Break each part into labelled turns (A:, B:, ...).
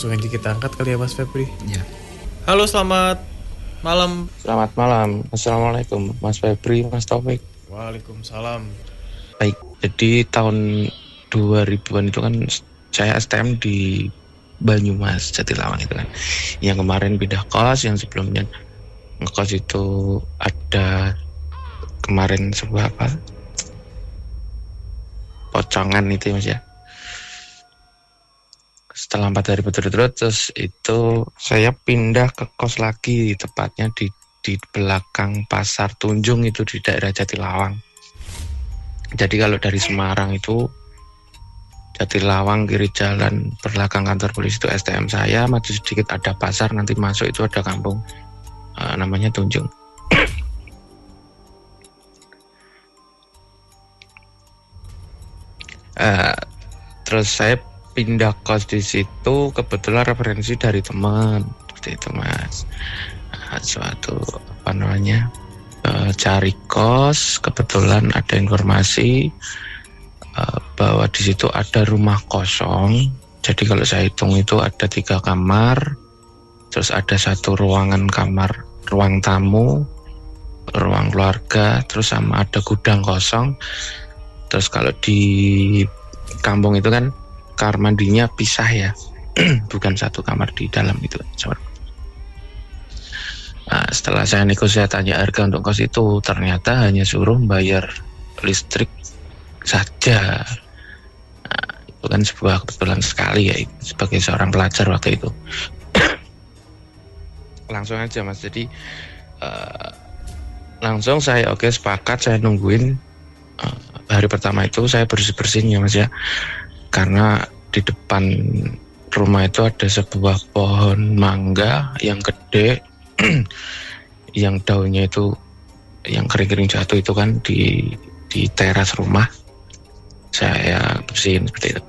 A: langsung aja kita angkat kali ya Mas Febri.
B: Ya.
A: Halo, selamat malam.
C: Selamat malam. Assalamualaikum Mas Febri, Mas Taufik.
A: Waalaikumsalam.
C: Baik, jadi tahun 2000-an itu kan saya STM di Banyumas, Jatilawang itu kan. Yang kemarin pindah kos, yang sebelumnya ngekos itu ada kemarin sebuah pocongan itu Mas ya. Setelah 4 hari berturut-turut, terus itu saya pindah ke kos lagi, tepatnya di belakang Pasar Tunjung itu di daerah Jatilawang. Jadi kalau dari Semarang itu Jatilawang kiri jalan belakang kantor polisi itu STM saya, maju sedikit ada pasar, nanti masuk itu ada kampung namanya Tunjung. Terus saya pindah kos di situ kebetulan referensi dari teman seperti itu Mas. Suatu cari kos, kebetulan ada informasi bahwa di situ ada rumah kosong. Jadi kalau saya hitung itu ada 3 kamar, terus ada 1 ruangan kamar, ruang tamu, ruang keluarga, terus sama ada gudang kosong. Terus kalau di kampung itu kan kamar mandinya pisah ya, bukan 1 kamar di dalam itu. Nah, setelah saya negosiasi tanya harga untuk kos itu, ternyata hanya suruh bayar listrik saja. Nah, itu kan sebuah kebetulan sekali ya, sebagai seorang pelajar waktu itu. Langsung aja Mas, jadi langsung saya sepakat, saya nungguin hari pertama itu saya bersih-bersihnya Mas ya. Karena di depan rumah itu ada sebuah pohon mangga yang gede, yang daunnya itu yang kering-kering jatuh itu kan di teras rumah. Saya bersihin seperti itu.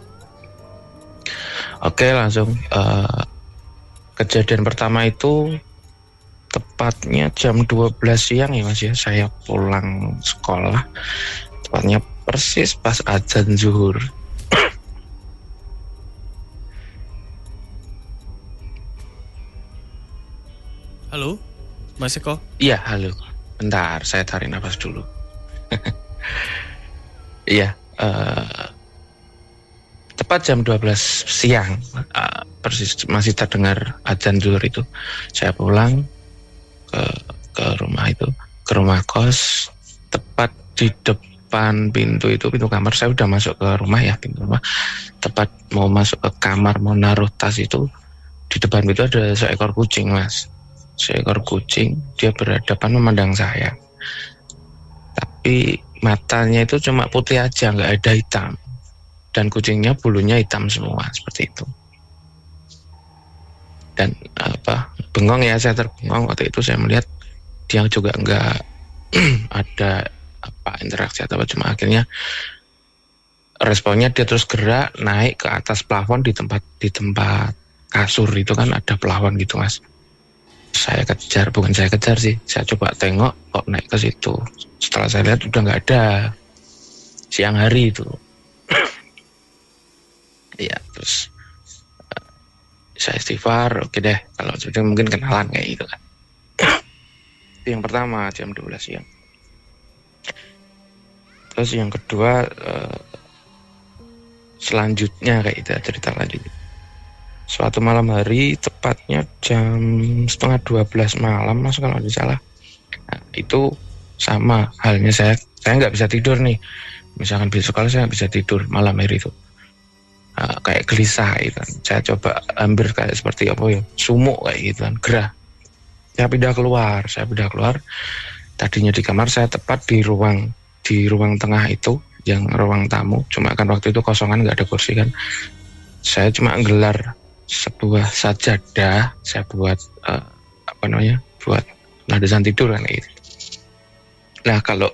C: Oke, langsung kejadian pertama itu tepatnya jam 12 siang ya Mas ya. Saya pulang sekolah, tepatnya persis pas azan zuhur.
A: Halo, Mas Eko.
C: Iya, halo. Bentar, saya tarik nafas dulu. Iya, tepat jam 12 siang, persis masih terdengar azan zuhur itu. Saya pulang ke rumah itu, ke rumah kos, tepat di depan pintu kamar. Saya udah masuk ke rumah ya, pintu rumah. Tepat mau masuk ke kamar, mau naruh tas itu, di depan itu ada seekor kucing Mas. Seekor kucing, dia berhadapan memandang saya. Tapi matanya itu cuma putih aja, nggak ada hitam. Dan kucingnya bulunya hitam semua, seperti itu. Dan bengong ya, saya terbengong waktu itu. Saya melihat dia juga nggak ada interaksi atau apa, cuma akhirnya responnya dia terus gerak naik ke atas plafon di tempat kasur itu kan ada plafon gitu Mas. Saya kejar sih, saya coba tengok kok naik ke situ. Setelah saya lihat udah nggak ada, siang hari itu. Ya terus saya istighfar, oke deh, kalau sudah mungkin kenalan kayak gitu kan. Itu yang pertama jam 12 siang. Terus yang kedua selanjutnya kayak itu cerita lanjutnya. Suatu malam hari, tepatnya jam 11:30 malam Mas kalau tidak salah. Nah, itu sama halnya saya nggak bisa tidur nih. Misalkan besok kalau saya nggak bisa tidur malam hari itu. Kayak gelisah gitu kan. Saya coba ambil kayak seperti sumuk kayak gitu kan, gerah. Saya pindah keluar. Tadinya di kamar, saya tepat di ruang tengah itu, yang ruang tamu. Cuma kan waktu itu kosongan, nggak ada kursi kan. Saya cuma gelar sebuah sajadah, saya buat buat landasan tidur kan gitu. Nah kalau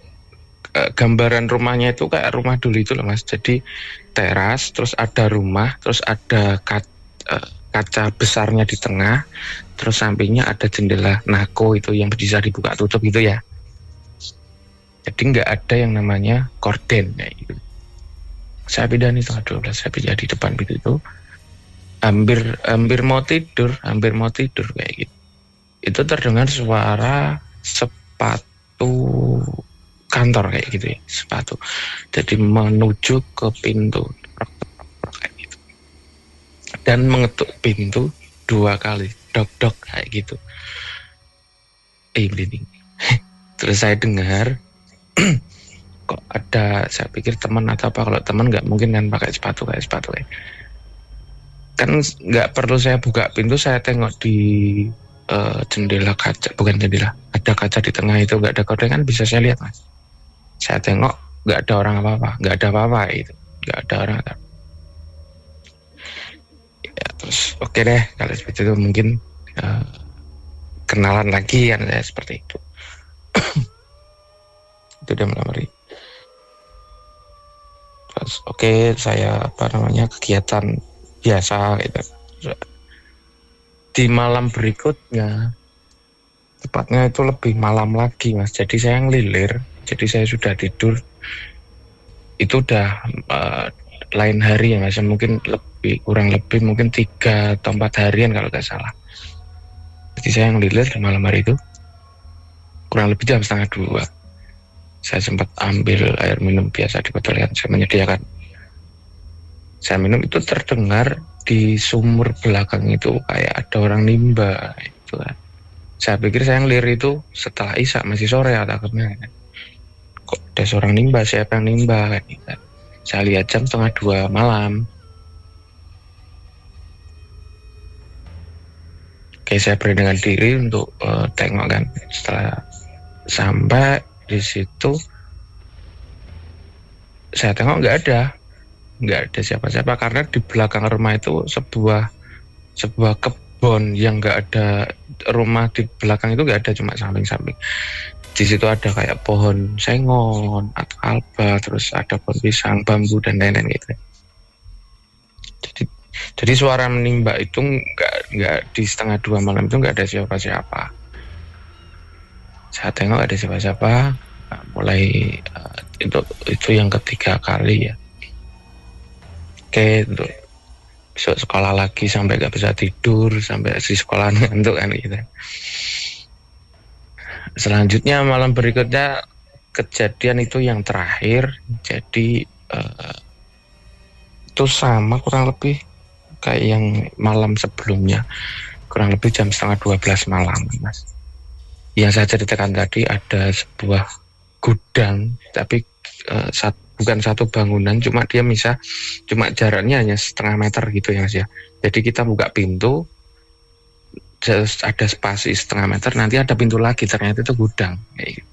C: gambaran rumahnya itu kayak rumah dulu itu loh Mas. Jadi teras, terus ada rumah, terus ada kaca besarnya di tengah, terus sampingnya ada jendela nako itu yang bisa dibuka tutup gitu ya. Jadi nggak ada yang namanya korden kayak gitu. Saya pindah nih tanggal 12, saya pindah di depan pintu itu. hampir mau tidur kayak gitu. Itu terdengar suara sepatu kantor kayak gitu ya, sepatu. Jadi menuju ke pintu kayak gitu. Dan mengetuk pintu 2 kali, dok kayak gitu. Blinding. Terus saya dengar kok ada, saya pikir teman atau apa. Kalau teman nggak mungkin kan pakai sepatu kayak kan nggak perlu saya buka pintu, saya tengok di jendela kaca, bukan jendela, ada kaca di tengah itu, nggak ada kode kan, bisa saya lihat mas. Saya tengok nggak ada orang nggak ada apa-apa itu, nggak ada orang. Ya, terus oke deh kalau seperti itu, mungkin kenalan lagi kan saya seperti itu. Itu dia malam hari. Terus saya kegiatan biasa gitu. Di malam berikutnya, tepatnya itu lebih malam lagi mas, jadi saya ngelilir, jadi saya sudah tidur, itu udah lain hari ya mas, mungkin kurang lebih mungkin 3 atau 4 harian kalau nggak salah. Jadi saya ngelilir di malam hari itu, kurang lebih jam 1:30. Saya sempat ambil air minum biasa di botol yang saya menyediakan. Saya minum, itu terdengar di sumur belakang itu kayak ada orang nimba itu kan. Saya pikir saya ngelirik itu setelah Isya, masih sore atau takutnya kan. Kok ada seorang nimba, siapa yang nimba kan gitu. Saya lihat jam 1:30 malam. Saya beranikan diri untuk tengok kan. Setelah sampai di situ, saya tengok nggak ada siapa-siapa, karena di belakang rumah itu sebuah kebun yang nggak ada rumah. Di belakang itu nggak ada, cuma samping-samping. Di situ ada kayak pohon sengon atau alba, terus ada pohon pisang, bambu dan lain-lain gitu. Jadi suara menimba itu nggak di 1:30 malam itu nggak ada siapa-siapa. Saya tengok ada siapa-siapa. Mulai itu yang ketiga kali ya. Untuk besok sekolah lagi, sampai gak bisa tidur, sampai si sekolah ngantuk kan gitu. Selanjutnya malam berikutnya, kejadian itu yang terakhir. Jadi itu sama kurang lebih kayak yang malam sebelumnya, kurang lebih jam 11:30 malam mas. Yang saya ceritakan tadi, ada sebuah gudang, tapi bukan satu bangunan, cuma jaraknya hanya 0,5 meter gitu ya mas ya. Jadi kita buka pintu, ada spasi 0,5 meter, nanti ada pintu lagi, ternyata itu gudang kayak gitu.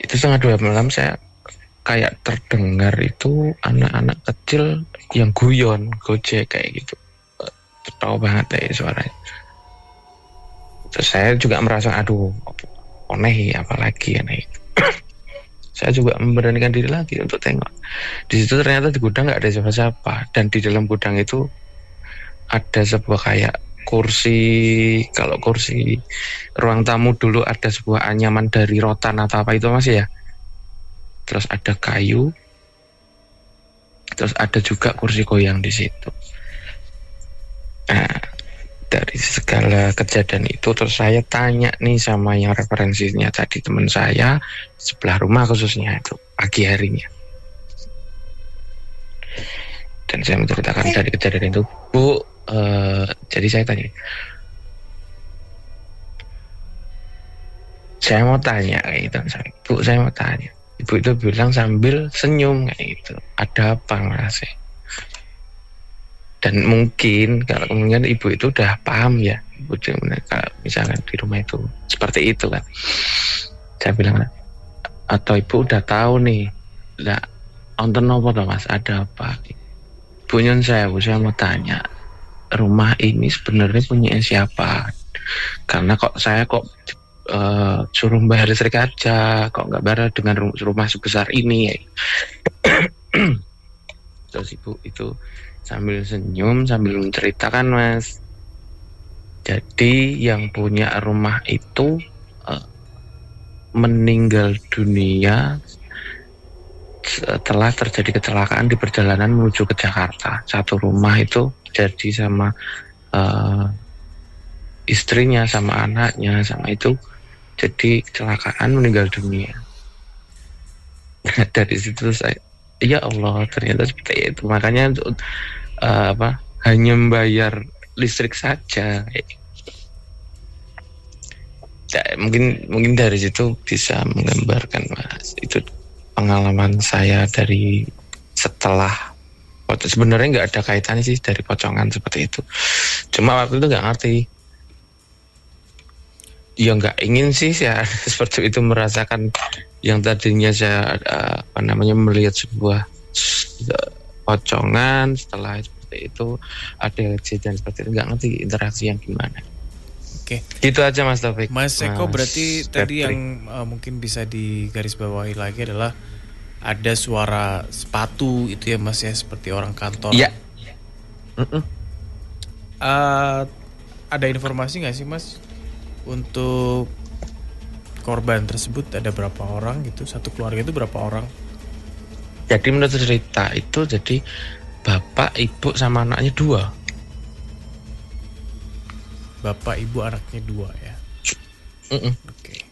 C: Itu 1:30 malam saya kayak terdengar itu anak-anak kecil yang guyon, gojek kayak gitu. Tahu banget ya suaranya. Terus saya juga merasa aduh aneh, apalagi aneh. Saya juga memberanikan diri lagi untuk tengok. Di situ ternyata di gudang nggak ada siapa-siapa, dan di dalam gudang itu ada sebuah kayak kursi. Kalau kursi ruang tamu dulu ada sebuah anyaman dari rotan atau apa itu masih ya. Terus ada kayu, terus ada juga kursi goyang di situ. Nah, dari segala kejadian itu, terus saya tanya nih sama yang referensinya tadi, teman saya sebelah rumah khususnya, itu pagi harinya. Dan saya menceritakan dari kejadian itu, Bu, jadi saya tanya, saya mau tanya kayak gitu, Bu, saya mau tanya. Ibu itu bilang sambil senyum kayak gitu, ada apa mas? Dan mungkin kalau kemudian ibu itu udah paham ya, ibu misalkan di rumah itu seperti itu kan. Saya bilang, atau ibu udah tahu nih, lah nonton apa toh mas, ada apa? Ibu saya mau tanya, rumah ini sebenarnya punya siapa? Karena saya suruh bayar listrik aja, kok nggak bayar dengan rumah sebesar ini ya. Terus ibu itu sambil senyum, sambil menceritakan mas, jadi yang punya rumah itu meninggal dunia setelah terjadi kecelakaan di perjalanan menuju ke Jakarta. Satu rumah itu jadi sama istrinya, sama anaknya, sama itu jadi kecelakaan, meninggal dunia. Dari situ saya, ya Allah, ternyata seperti itu. Makanya hanya membayar listrik saja. Ya, mungkin dari situ bisa menggambarkan, Mas. Itu pengalaman saya dari setelah, sebenarnya nggak ada kaitannya sih dari pocongan seperti itu. Cuma waktu itu nggak ngerti. Ya nggak ingin sih saya seperti itu, merasakan yang tadinya saya melihat sebuah pocongan, setelah seperti itu ada kejadian seperti itu, nggak ngerti interaksi yang gimana.
A: Oke.
C: Gitu aja Mas Taufik.
A: Mas Eko, berarti tadi
C: Febri.
A: yang mungkin bisa digarisbawahi lagi adalah ada suara sepatu itu ya Mas ya, seperti orang kantor.
C: Iya.
A: Ada informasi nggak sih Mas untuk korban tersebut, ada berapa orang gitu? Satu keluarga itu berapa orang?
C: Jadi menurut cerita itu, jadi bapak, ibu, sama anaknya 2.
A: Bapak, ibu, anaknya 2 ya. Oke.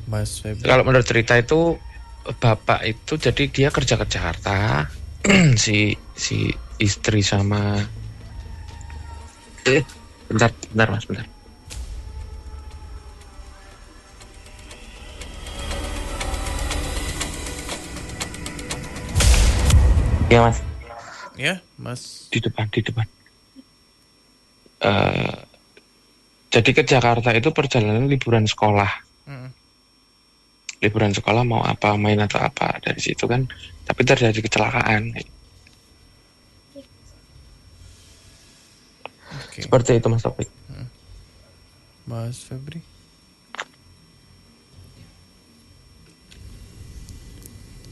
A: Mas Febri.
C: Kalau menurut cerita itu, bapak itu jadi dia kerja ke Jakarta, si istri sama bentar Mas, bentar. Ya Mas.
A: Ya, Mas.
C: Di depan. Jadi ke Jakarta itu perjalanan liburan sekolah. Liburan sekolah mau apa, main atau apa, dari situ kan, tapi terjadi kecelakaan.
A: Okay.
C: Seperti itu Mas Taufik.
A: Mas Febri.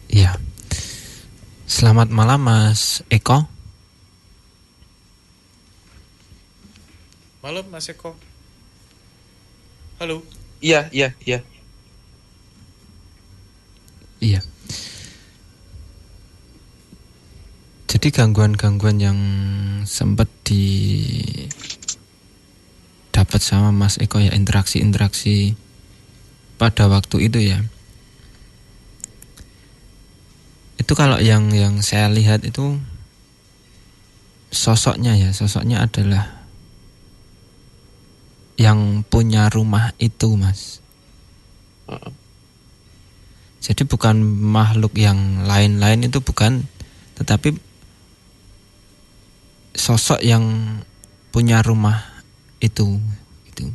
B: Iya. Selamat malam Mas Eko.
A: Malam Mas Eko. Halo.
C: Iya.
B: Iya. Jadi gangguan-gangguan yang sempat dapat sama Mas Eko ya, interaksi pada waktu itu ya. Itu kalau yang saya lihat itu sosoknya adalah yang punya rumah itu, Mas. Jadi bukan makhluk yang lain-lain, itu bukan, tetapi sosok yang punya rumah itu gitu.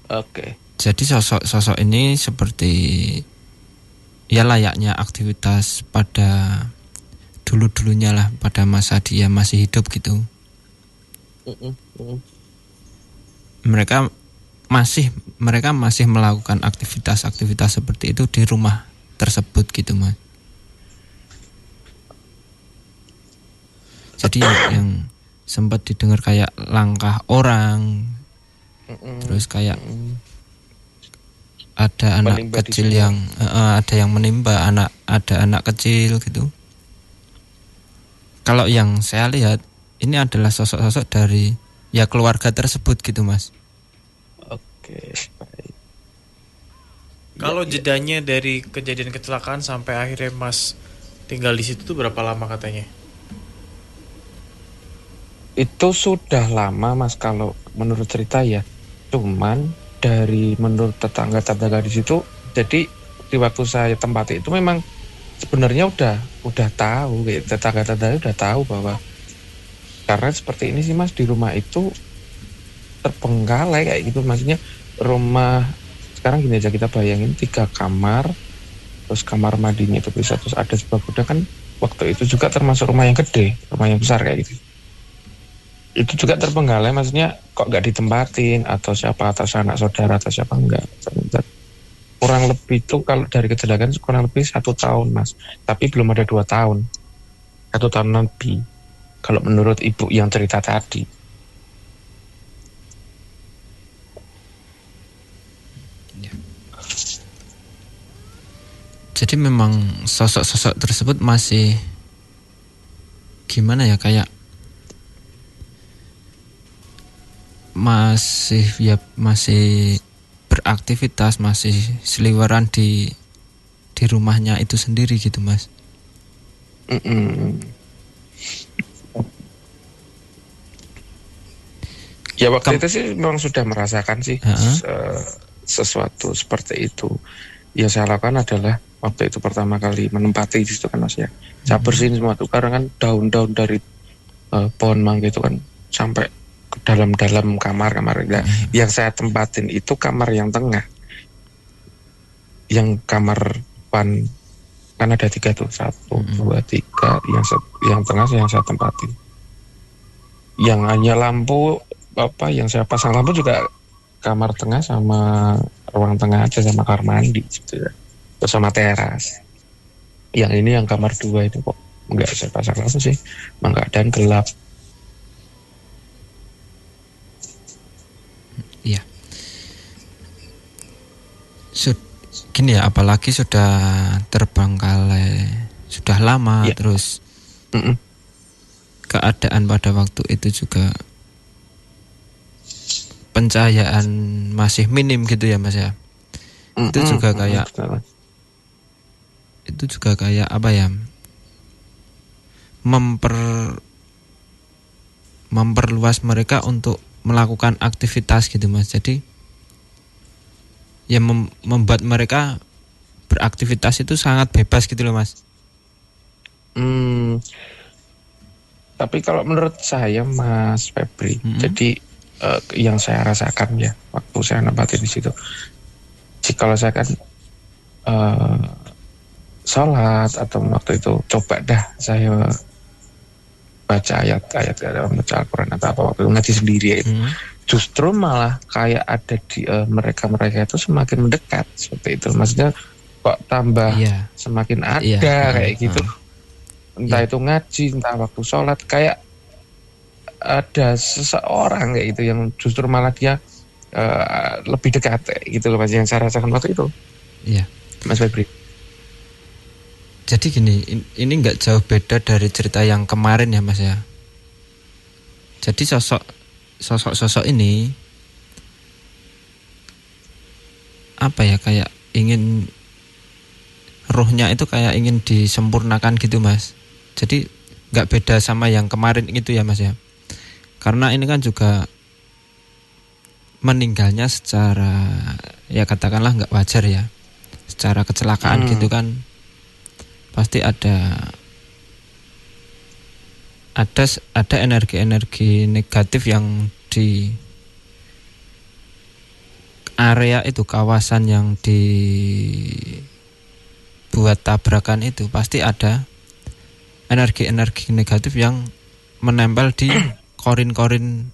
C: Oke.
B: Jadi sosok ini seperti ya layaknya aktivitas pada dulu-dulunya lah, pada masa dia masih hidup gitu. Mereka masih melakukan aktivitas seperti itu di rumah tersebut gitu, Mas. Jadi yang sempat didengar kayak langkah orang, terus kayak ada anak
C: menimba
B: kecil yang ada yang menimba, ada anak kecil gitu. Kalau yang saya lihat ini adalah sosok-sosok dari ya keluarga tersebut gitu, Mas.
C: Oke, baik.
A: Kalau jedanya dari kejadian kecelakaan sampai akhirnya Mas tinggal di situ tuh berapa lama katanya?
C: Itu sudah lama Mas, kalau menurut cerita ya. Cuman dari menurut tetangga di situ, jadi di waktu saya tempati itu memang sebenarnya udah tahu, kayak tetangga udah tahu bahwa, karena seperti ini sih Mas, di rumah itu terbengkalai kayak gitu. Maksudnya rumah sekarang gini aja, kita bayangin 3 kamar, terus kamar mandinya itu bisa, terus ada sebuah gudang kan. Waktu itu juga termasuk rumah yang gede, rumah yang besar kayak gitu. Itu juga terbengkalai, maksudnya kok nggak ditempatin, atau siapa, atas anak saudara atau siapa, enggak. Kurang lebih itu kalau dari kecelakaan kurang lebih 1 tahun Mas, tapi belum ada 2 tahun, 1 tahun lebih kalau menurut ibu yang cerita tadi.
B: Jadi memang sosok-sosok tersebut masih gimana ya, kayak masih beraktivitas, masih seliweran di rumahnya itu sendiri gitu, Mas.
C: Ya waktu itu sih memang sudah merasakan sih sesuatu seperti itu. Yang saya lakukan adalah waktu itu pertama kali menempati di situ kan, Mas ya. Saya bersihin semua tuh, karena kan daun-daun dari pohon mangga itu kan sampai ke dalam-dalam kamar. Nah, yang saya tempatin itu kamar yang tengah. Yang kamar depan kan ada 3 tuh, 1, 2, 3. Yang tengah yang saya tempatin. Yang hanya lampu yang saya pasang lampu juga kamar tengah sama ruang tengah aja, sama kamar mandi gitu ya. Terus sama teras. Yang ini yang kamar 2 itu kok enggak saya pasang lampu sih. Emang keadaan gelap.
B: Iya. Gini ya, apalagi sudah terbengkalai, sudah lama, terus keadaan pada waktu itu juga pencahayaan masih minim gitu ya, Mas ya. Itu juga kayak apa ya, memperluas mereka untuk melakukan aktivitas gitu, Mas. Jadi yang membuat mereka beraktivitas itu sangat bebas gitu loh, Mas.
C: Tapi kalau menurut saya, Mas Febri, jadi yang saya rasakan ya waktu saya nempatin di situ, kalau saya kan sholat atau waktu itu coba dah saya baca ayat-ayat dalam baca Al-Quran atau apa, waktu itu ngaji sendiri ya itu, justru malah kayak ada di mereka itu semakin mendekat seperti itu. Maksudnya kok tambah semakin ada kayak gitu. Entah itu ngaji, entah waktu sholat, kayak ada seseorang kayak gitu yang justru malah dia lebih dekat gitu loh, Mas, yang saya rasakan waktu itu.
B: Iya,
C: Mas Febri.
B: Jadi gini, ini nggak jauh beda dari cerita yang kemarin ya, Mas ya. Jadi sosok ini apa ya, kayak ingin ruhnya itu kayak ingin disempurnakan gitu, Mas. Jadi nggak beda sama yang kemarin itu ya, Mas ya. Karena ini kan juga meninggalnya secara ya katakanlah nggak wajar ya, secara kecelakaan gitu kan, pasti ada energi-energi negatif yang di area itu, kawasan yang dibuat tabrakan itu, pasti ada energi-energi negatif yang menempel di korin-korin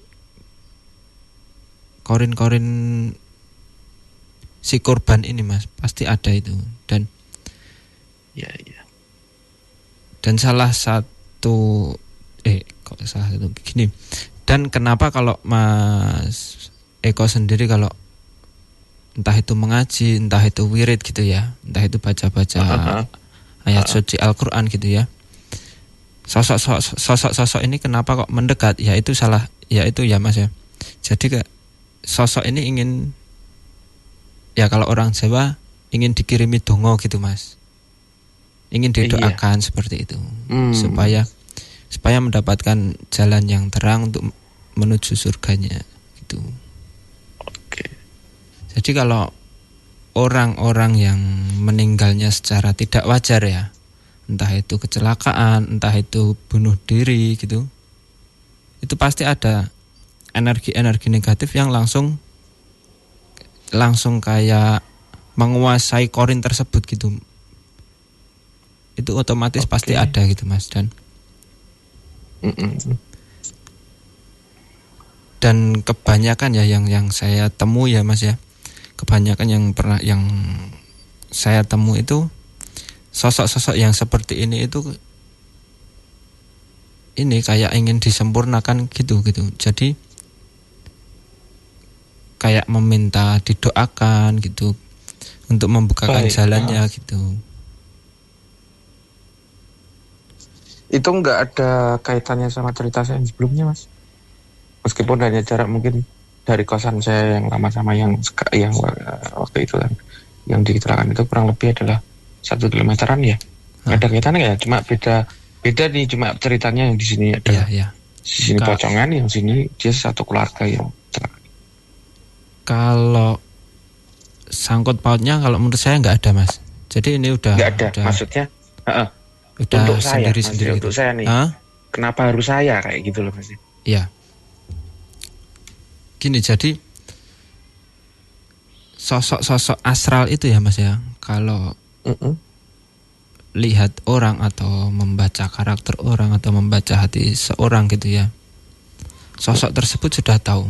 B: si korban ini, Mas. Pasti ada itu. Dan dan salah satu gini. Dan kenapa kalau Mas Eko sendiri kalau entah itu mengaji, entah itu wirid gitu ya, entah itu baca-baca ayat suci Al-Quran gitu ya, sosok ini kenapa kok mendekat? Ya itu ya, Mas ya. Jadi sosok ini ingin, ya kalau orang Jawa, ingin dikirimi dongo gitu, Mas. Ingin didoakan seperti itu, supaya mendapatkan jalan yang terang untuk menuju surganya gitu. Jadi kalau orang-orang yang meninggalnya secara tidak wajar ya, entah itu kecelakaan, entah itu bunuh diri gitu, itu pasti ada energi-energi negatif yang langsung kayak menguasai korin tersebut gitu. Itu otomatis pasti ada gitu, Mas. Dan kebanyakan ya yang saya temui ya, Mas ya, kebanyakan yang saya temui itu sosok-sosok yang seperti ini itu kayak ingin disempurnakan gitu. Jadi kayak meminta didoakan gitu untuk membukakan jalannya gitu.
C: Itu nggak ada kaitannya sama cerita saya yang sebelumnya, Mas. Meskipun hanya jarak mungkin dari kosan saya yang lama sama yang waktu itu kan, yang di kecelakaan itu kurang lebih adalah 1 kilometeran ya. Nggak ada kaitannya ya, cuma beda nih, cuma ceritanya yang di sini ada
B: Iya.
C: di sini Pocongan, yang sini dia satu keluarga yang kecelakaan.
B: Kalau sangkut pautnya kalau menurut saya nggak ada, Mas. Jadi ini udah
C: Nggak ada, maksudnya
B: udah
C: untuk saya,
B: sendiri-sendiri
C: untuk
B: gitu.
C: saya nih, kenapa harus saya kayak gitu loh, Mas?
B: Iya. Gini, jadi sosok-sosok astral itu ya, Mas ya. Kalau lihat orang atau membaca karakter orang atau membaca hati seorang gitu ya, sosok tersebut sudah tahu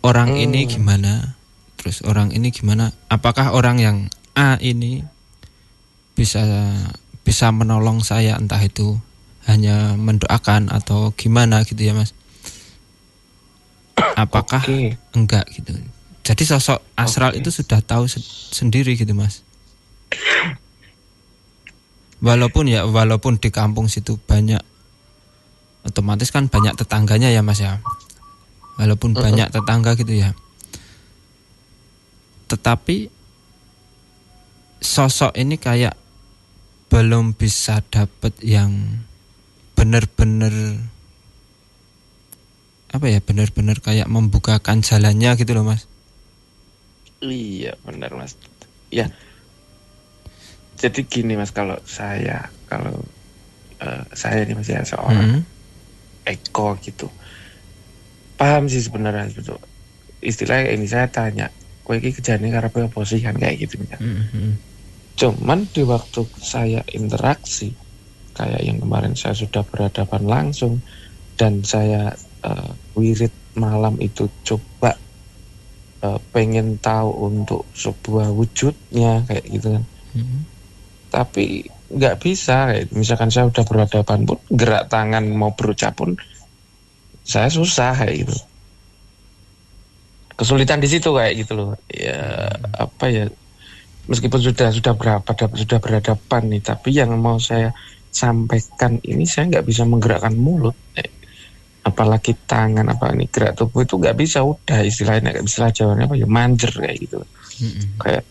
B: orang ini gimana, terus orang ini gimana. Apakah orang yang A ini bisa menolong saya, entah itu hanya mendoakan atau gimana gitu ya, Mas. Apakah enggak gitu. Jadi sosok astral itu sudah tahu sendiri gitu, Mas. Walaupun di kampung situ banyak, otomatis kan banyak tetangganya ya, Mas ya. Walaupun banyak tetangga gitu ya, tetapi sosok ini kayak belum bisa dapet yang benar-benar benar-benar kayak membukakan jalannya gitu loh, Mas.
C: Iya benar, Mas. Ya, jadi gini, Mas, kalau saya nih, Mas, ya seorang Eko gitu, paham sih sebenarnya betul. Istilahnya ini saya tanya, kowe iki kejadian karena apa sih kan kayak gitu kan. Cuman di waktu saya interaksi kayak yang kemarin saya sudah berhadapan langsung dan saya wirid malam itu coba pengen tahu untuk sebuah wujudnya kayak gitu kan. Tapi nggak bisa, kayak misalkan saya udah berhadapan pun gerak tangan mau berucap pun saya susah kayak gitu. Kesulitan di situ kayak gitu loh. Ya apa ya, meskipun sudah berhadapan nih, tapi yang mau saya sampaikan ini saya nggak bisa menggerakkan mulut, apalagi tangan, apa ini gerak tubuh itu nggak bisa, udah istilahnya nggak bisa, jawabannya apa ya, manjer kayak gitu. Kayak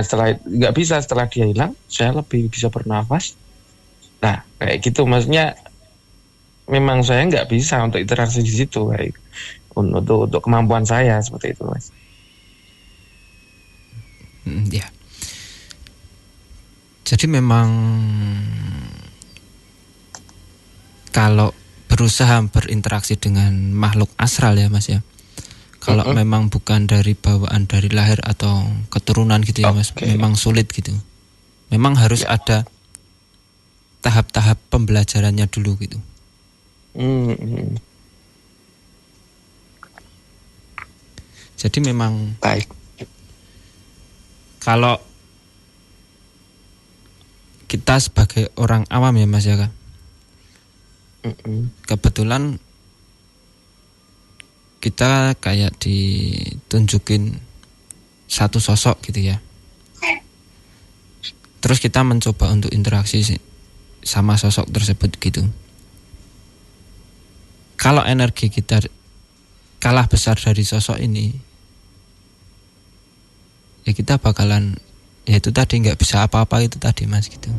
C: setelah nggak bisa, setelah dia hilang saya lebih bisa bernafas. Nah kayak gitu, maksudnya memang saya nggak bisa untuk interaksi di situ kayak untuk kemampuan saya seperti itu, Mas.
B: Ya. Jadi memang kalau berusaha berinteraksi dengan makhluk astral ya, Mas ya. Kalau memang bukan dari bawaan dari lahir atau keturunan gitu ya, Mas, memang sulit gitu. Memang harus ada tahap-tahap pembelajarannya dulu gitu. Jadi memang
C: baik.
B: Kalau kita sebagai orang awam ya, Mas ya kan, kebetulan kita kayak ditunjukin satu sosok gitu ya. Terus kita mencoba untuk interaksi sama sosok tersebut gitu. Kalau energi kita kalah besar dari sosok ini, ya kita bakalan, ya itu tadi nggak bisa apa-apa itu tadi, Mas gitu.